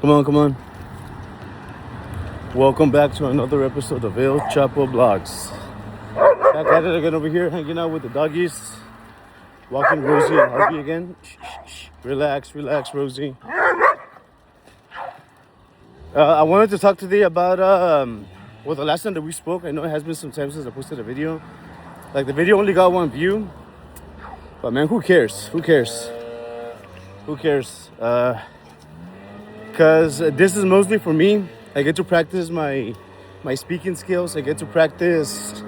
Come on, come on. Welcome back to another episode of El Chapo Vlogs. Back at it again over here, hanging out with the doggies. Walking Rosie and Harvey again. Shh, shh, shh. Relax, relax, Rosie. I wanted to talk today about, the last time that we spoke. I know it has been some time since I posted a video. Like, the video only got 1 view. But man, who cares? Who cares? Who cares? Because this is mostly for me. I get to practice my speaking skills. I get to practice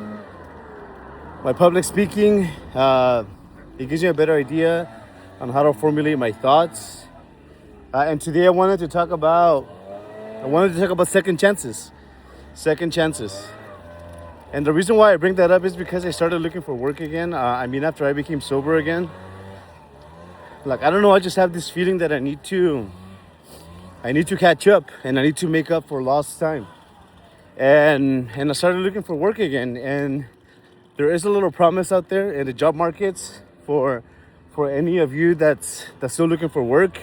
my public speaking. It gives you a better idea on how to formulate my thoughts. And today I wanted to talk about second chances. Second chances. And the reason why I bring that up is because I started looking for work again. After I became sober again. Like, I don't know, I just have this feeling that I need to catch up and I need to make up for lost time. And I started looking for work again. And there is a little promise out there in the job markets for any of you that's still looking for work.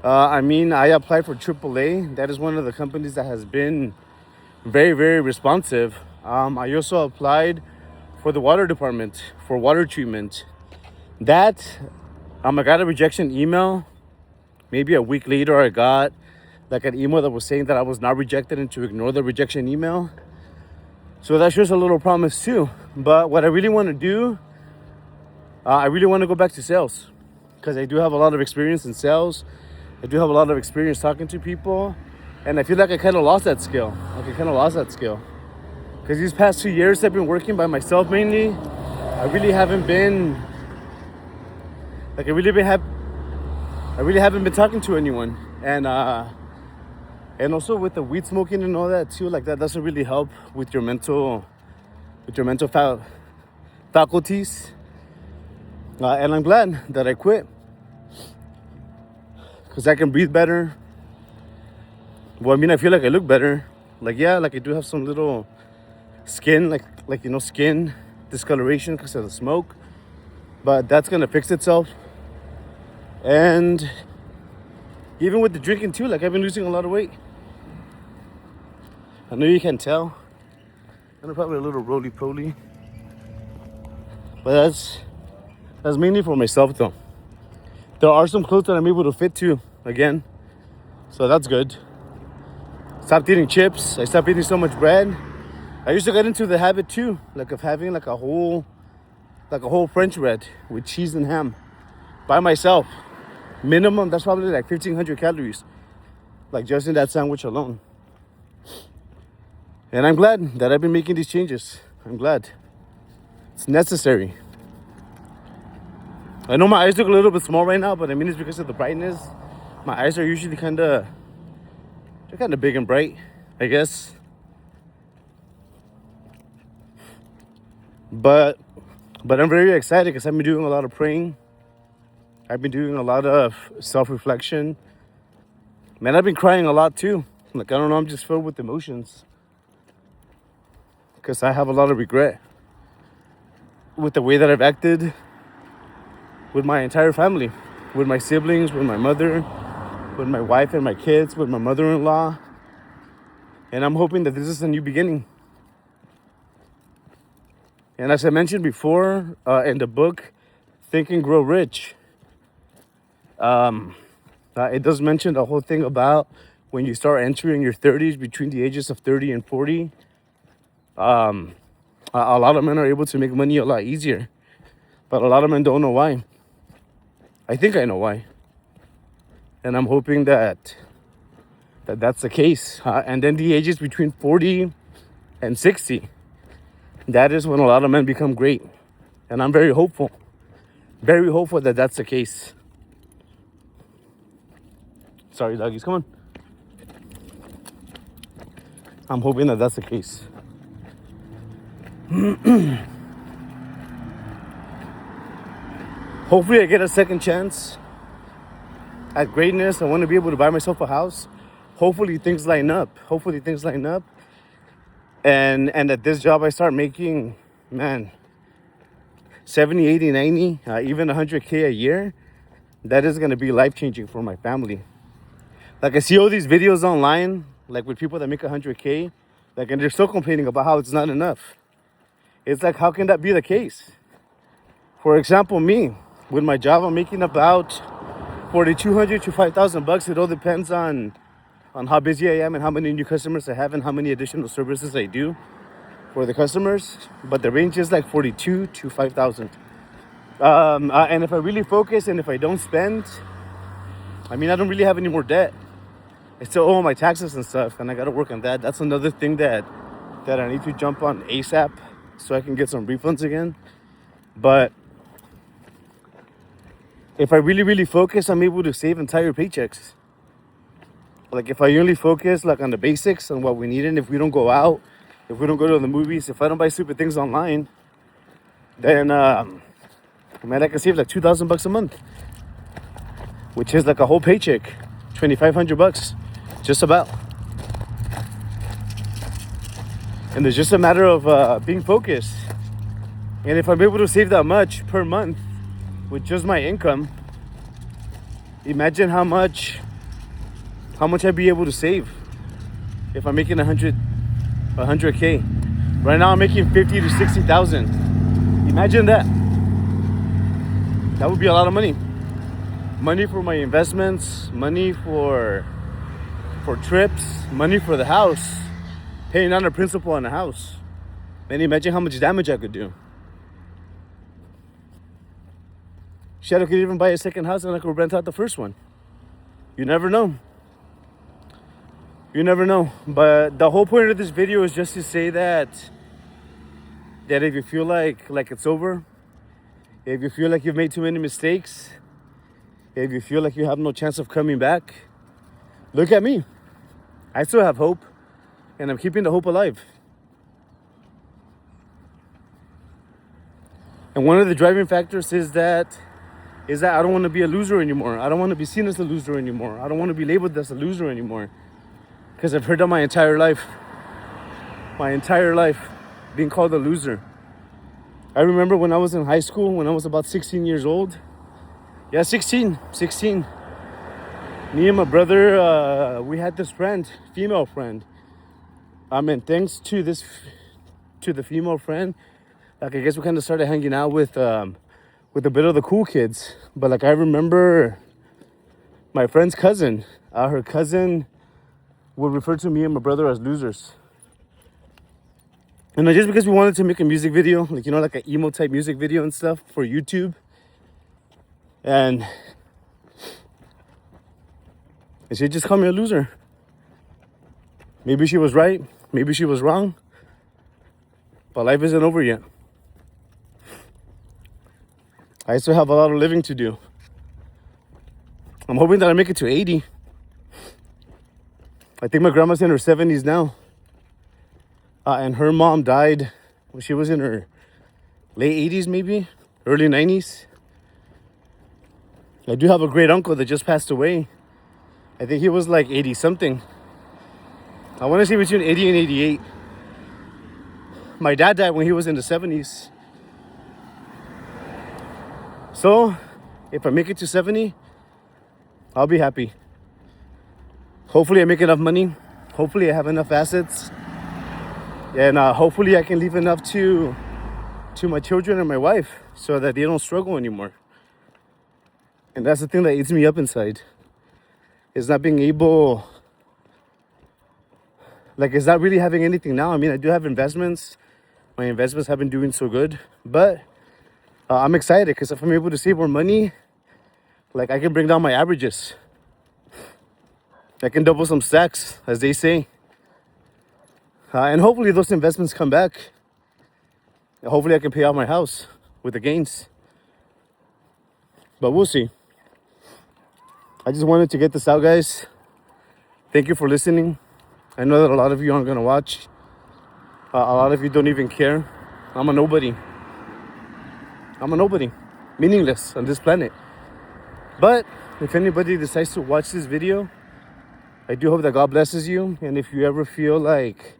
I applied for AAA. That is one of the companies that has been very, very responsive. I also applied for the water department for water treatment. I got a rejection email. Maybe a week later, I got like an email that was saying that I was not rejected and to ignore the rejection email. So that shows a little promise too. But what I really want to do, I really want to go back to sales because I do have a lot of experience in sales. I do have a lot of experience talking to people. And I feel like I kind of lost that skill. Because these past 2 years I've been working by myself mainly. I really haven't been talking to anyone. And also with the weed smoking and all that too, like that doesn't really help with your mental faculties. And I'm glad that I quit because I can breathe better. Well, I feel like I look better. Like I do have some little skin, skin discoloration because of the smoke, but that's gonna fix itself. And even with the drinking too, like I've been losing a lot of weight. I know you can tell. I'm probably a little roly-poly. But that's mainly for myself though. There are some clothes that I'm able to fit to again. So that's good. Stopped eating chips. I stopped eating so much bread. I used to get into the habit too, like of having like a whole French bread with cheese and ham by myself. Minimum, that's probably like 1,500 calories. Like just in that sandwich alone. And I'm glad that I've been making these changes. I'm glad. It's necessary. I know my eyes look a little bit small right now, but it's because of the brightness. My eyes are usually kind of big and bright, I guess. But I'm very excited because I've been doing a lot of praying. I've been doing a lot of self-reflection. Man, I've been crying a lot too. Like, I don't know, I'm just filled with emotions. Because I have a lot of regret with the way that I've acted with my entire family. With my siblings, with my mother, with my wife and my kids, with my mother-in-law. And I'm hoping that this is a new beginning. And as I mentioned before in the book, Think and Grow Rich, it does mention the whole thing about when you start entering your 30s, between the ages of 30 and 40, a lot of men are able to make money a lot easier. But a lot of men don't know why. I think I know why. And I'm hoping that that's the case. And then the ages between 40 and 60, that is when a lot of men become great. And I'm very hopeful that that's the case. Sorry, doggies, come on. I'm hoping that that's the case. Hopefully I get a second chance at greatness. I want to be able to buy myself a house. Hopefully things line up. And at this job I start making, man, 70, 80, 90, even 100K a year. That is going to be life-changing for my family. Like I see all these videos online, like with people that make 100K, like, and they're still complaining about how it's not enough. It's like, how can that be the case? For example, me, with my job, I'm making about 4,200 to 5,000 bucks. It all depends on how busy I am and how many new customers I have and how many additional services I do for the customers. But the range is like 42 to 5,000. And if I really focus and if I don't spend, I mean, I don't really have any more debt. I still owe my taxes and stuff, and I got to work on that. That's another thing that I need to jump on ASAP so I can get some refunds again. But if I really, really focus, I'm able to save entire paychecks. Like if I only focus like on the basics, on what we need, and if we don't go out, if we don't go to the movies, if I don't buy stupid things online, then man, I can save like 2,000 bucks a month, which is like a whole paycheck, 2,500 bucks, just about. And it's just a matter of being focused. And if I'm able to save that much per month with just my income, imagine how much I'd be able to save if I'm making 100K. Right now I'm making 50 to 60,000. Imagine that. That would be a lot of money. Money for my investments, money for trips, money for the house, paying on the principal on the house. Man, imagine how much damage I could do. Shit, I could even buy a second house and I could rent out the first one. You never know. You never know. But the whole point of this video is just to say that if you feel like it's over, if you feel like you've made too many mistakes, if you feel like you have no chance of coming back, look at me. I still have hope, and I'm keeping the hope alive. And one of the driving factors is that I don't want to be a loser anymore. I don't want to be seen as a loser anymore. I don't want to be labeled as a loser anymore. Because I've heard that my entire life being called a loser. I remember when I was in high school, when I was about 16 years old. Yeah, 16. Me and my brother, we had this friend, female friend. And thanks to the female friend, like I guess we kind of started hanging out with a bit of the cool kids. But like I remember my friend's cousin, her cousin would refer to me and my brother as losers. And just because we wanted to make a music video, like, you know, like an emo type music video and stuff for YouTube. And she just called me a loser. Maybe she was right, maybe she was wrong, but life isn't over yet. I still have a lot of living to do. I'm hoping that I make it to 80. I think my grandma's in her 70s now. And her mom died when she was in her late 80s, maybe, early 90s. I do have a great uncle that just passed away. I think he was like 80 something. I want to say between 80 and 88. My dad died when he was in the 70s. So, if I make it to 70, I'll be happy. Hopefully I make enough money. Hopefully I have enough assets. And hopefully I can leave enough to my children and my wife so that they don't struggle anymore. And that's the thing that eats me up inside. Is not being able, like, it's not really having anything now. I mean, I do have investments. My investments have been doing so good. But I'm excited because if I'm able to save more money, like, I can bring down my averages. I can double some stacks, as they say. And hopefully those investments come back. Hopefully I can pay off my house with the gains. But we'll see. I just wanted to get this out, guys. Thank you for listening. I know that a lot of you aren't going to watch. A lot of you don't even care. I'm a nobody. Meaningless on this planet. But if anybody decides to watch this video, I do hope that God blesses you. And if you ever feel like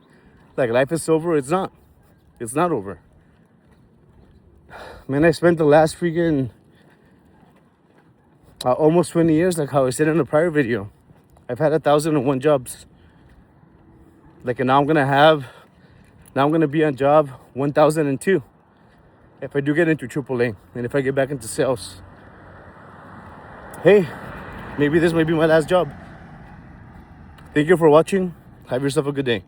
life is over, it's not. It's not over. Man, I spent the last freaking almost 20 years, like how I said in a prior video. I've had 1,001 jobs. Like, and now I'm gonna be on job 1,002 if I do get into AAA and if I get back into sales. Hey, maybe this may be my last job. Thank you for watching. Have yourself a good day.